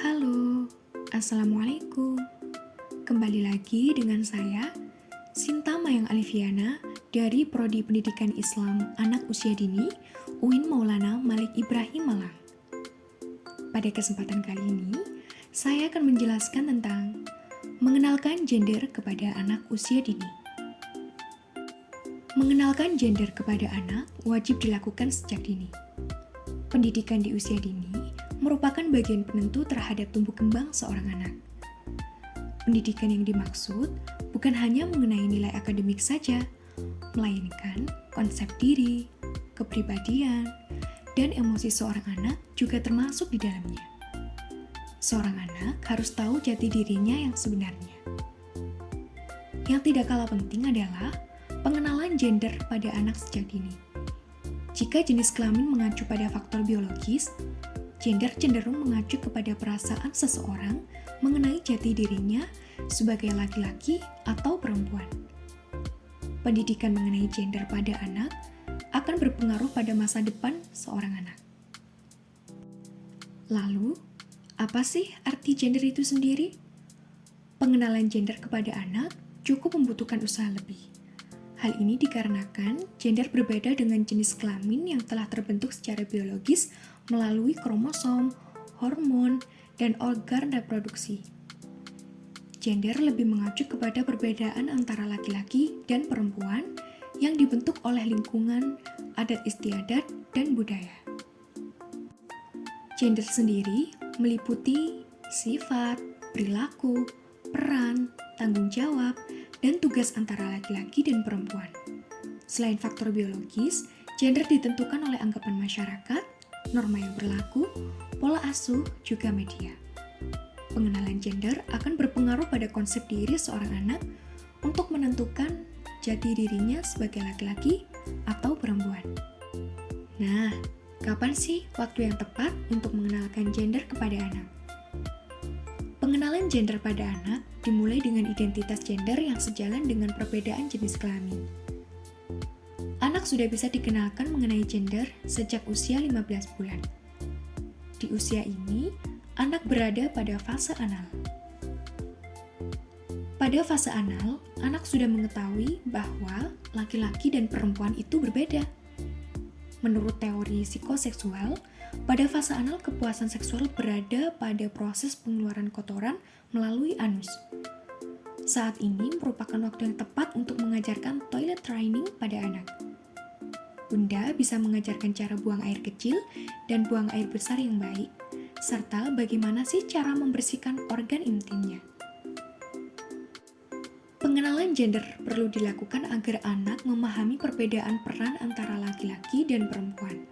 Halo, Assalamualaikum. Kembali lagi dengan saya, Sinta Mayang Alifiana dari Prodi Pendidikan Islam Anak Usia Dini, UIN Maulana Malik Ibrahim Malang. Pada kesempatan kali ini, saya akan menjelaskan tentang mengenalkan gender kepada anak usia dini. Mengenalkan gender kepada anak wajib dilakukan sejak dini. Pendidikan di usia dini merupakan bagian penentu terhadap tumbuh kembang seorang anak. Pendidikan yang dimaksud bukan hanya mengenai nilai akademik saja, melainkan konsep diri, kepribadian, dan emosi seorang anak juga termasuk di dalamnya. Seorang anak harus tahu jati dirinya yang sebenarnya. Yang tidak kalah penting adalah pengenalan gender pada anak sejak dini. Jika jenis kelamin mengacu pada faktor biologis, gender cenderung mengacu kepada perasaan seseorang mengenai jati dirinya sebagai laki-laki atau perempuan. Pendidikan mengenai gender pada anak akan berpengaruh pada masa depan seorang anak. Lalu, apa sih arti gender itu sendiri? Pengenalan gender kepada anak cukup membutuhkan usaha lebih. Hal ini dikarenakan gender berbeda dengan jenis kelamin yang telah terbentuk secara biologis melalui kromosom, hormon, dan organ reproduksi. Gender lebih mengacu kepada perbedaan antara laki-laki dan perempuan yang dibentuk oleh lingkungan, adat istiadat, dan budaya. Gender sendiri meliputi sifat, perilaku, peran, tanggung jawab, dan tugas antara laki-laki dan perempuan. Selain faktor biologis, gender ditentukan oleh anggapan masyarakat, norma yang berlaku, pola asuh, juga media. Pengenalan gender akan berpengaruh pada konsep diri seorang anak untuk menentukan jati dirinya sebagai laki-laki atau perempuan. Nah, kapan sih waktu yang tepat untuk mengenalkan gender kepada anak? Pengenalan gender pada anak dimulai dengan identitas gender yang sejalan dengan perbedaan jenis kelamin. Anak sudah bisa dikenalkan mengenai gender sejak usia 15 bulan. Di usia ini, anak berada pada fase anal. Pada fase anal, anak sudah mengetahui bahwa laki-laki dan perempuan itu berbeda. Menurut teori psikoseksual, pada fase anal kepuasan seksual berada pada proses pengeluaran kotoran melalui anus. Saat ini merupakan waktu yang tepat untuk mengajarkan toilet training pada anak. Bunda bisa mengajarkan cara buang air kecil dan buang air besar yang baik, serta bagaimana sih cara membersihkan organ intimnya. Pengenalan gender perlu dilakukan agar anak memahami perbedaan peran antara laki-laki dan perempuan.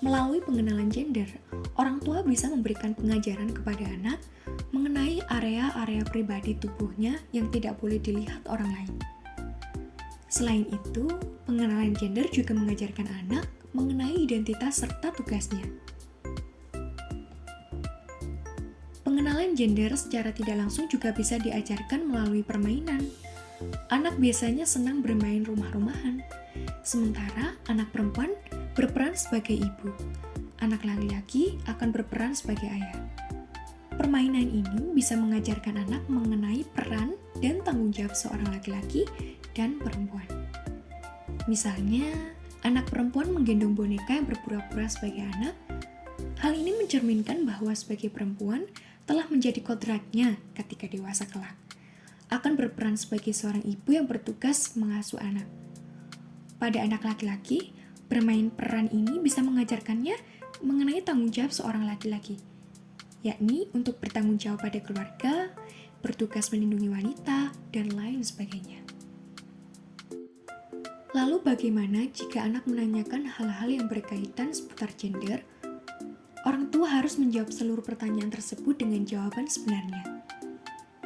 Melalui pengenalan gender, orang tua bisa memberikan pengajaran kepada anak mengenai area-area pribadi tubuhnya yang tidak boleh dilihat orang lain. Selain itu, pengenalan gender juga mengajarkan anak mengenai identitas serta tugasnya. Pengenalan gender secara tidak langsung juga bisa diajarkan melalui permainan. Anak biasanya senang bermain rumah-rumahan, sementara anak perempuan berperan sebagai ibu. Anak laki-laki akan berperan sebagai ayah. Permainan ini bisa mengajarkan anak mengenai peran dan tanggung jawab seorang laki-laki dan perempuan. Misalnya, anak perempuan menggendong boneka yang berpura-pura sebagai anak. Hal ini mencerminkan bahwa sebagai perempuan telah menjadi kodratnya ketika dewasa kelak. Akan berperan sebagai seorang ibu yang bertugas mengasuh anak. Pada anak laki-laki, bermain peran ini bisa mengajarkannya mengenai tanggung jawab seorang laki-laki, yakni untuk bertanggung jawab pada keluarga, bertugas melindungi wanita, dan lain sebagainya. Lalu bagaimana jika anak menanyakan hal-hal yang berkaitan seputar gender? Orang tua harus menjawab seluruh pertanyaan tersebut dengan jawaban sebenarnya.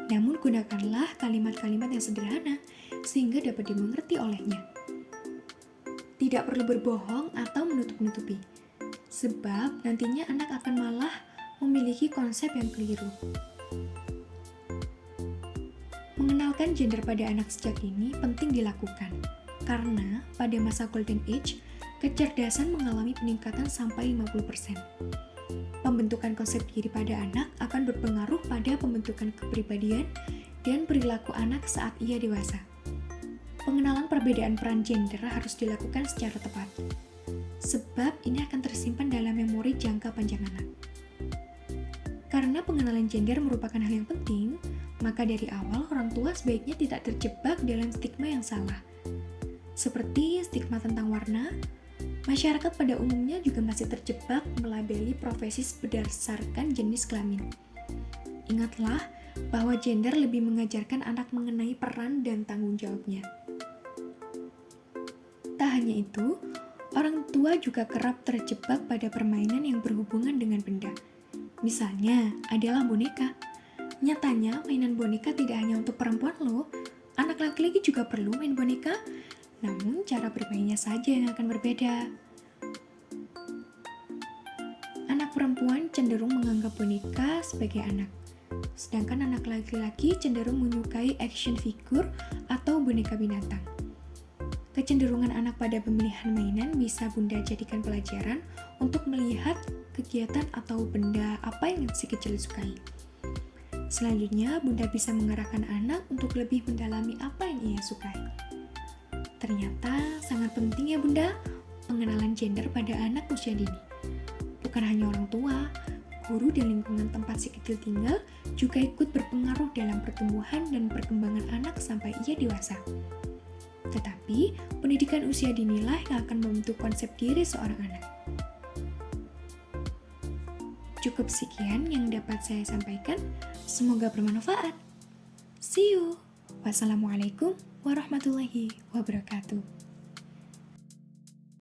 Namun gunakanlah kalimat-kalimat yang sederhana sehingga dapat dimengerti olehnya. Tidak perlu berbohong atau menutup-nutupi, sebab nantinya anak akan malah memiliki konsep yang keliru. Mengenalkan gender pada anak sejak dini penting dilakukan, karena pada masa Golden Age, kecerdasan mengalami peningkatan sampai 50%. Pembentukan konsep diri pada anak akan berpengaruh pada pembentukan kepribadian dan perilaku anak saat ia dewasa. Pengenalan perbedaan peran gender harus dilakukan secara tepat, sebab ini akan tersimpan dalam memori jangka panjang anak. Karena pengenalan gender merupakan hal yang penting, maka dari awal orang tua sebaiknya tidak terjebak dalam stigma yang salah. Seperti stigma tentang warna, masyarakat pada umumnya juga masih terjebak melabeli profesi berdasarkan jenis kelamin. Ingatlah bahwa gender lebih mengajarkan anak mengenai peran dan tanggung jawabnya. Tak hanya itu, orang tua juga kerap terjebak pada permainan yang berhubungan dengan benda. Misalnya adalah boneka. Nyatanya, mainan boneka tidak hanya untuk perempuan loh. Anak laki-laki juga perlu main boneka, namun cara bermainnya saja yang akan berbeda. Anak perempuan cenderung menganggap boneka sebagai anak, sedangkan anak laki-laki cenderung menyukai action figure atau boneka binatang. Kecenderungan anak pada pemilihan mainan bisa Bunda jadikan pelajaran untuk melihat kegiatan atau benda apa yang si kecil sukai. Selanjutnya, Bunda bisa mengarahkan anak untuk lebih mendalami apa yang ia sukai. Ternyata sangat penting ya Bunda, pengenalan gender pada anak usia dini. Bukan hanya orang tua, guru dan lingkungan tempat si kecil tinggal juga ikut berpengaruh dalam pertumbuhan dan perkembangan anak sampai ia dewasa. Tetapi, pendidikan usia dinilah yang akan membentuk konsep diri seorang anak. Cukup sekian yang dapat saya sampaikan. Semoga bermanfaat. See you. Wassalamualaikum warahmatullahi wabarakatuh.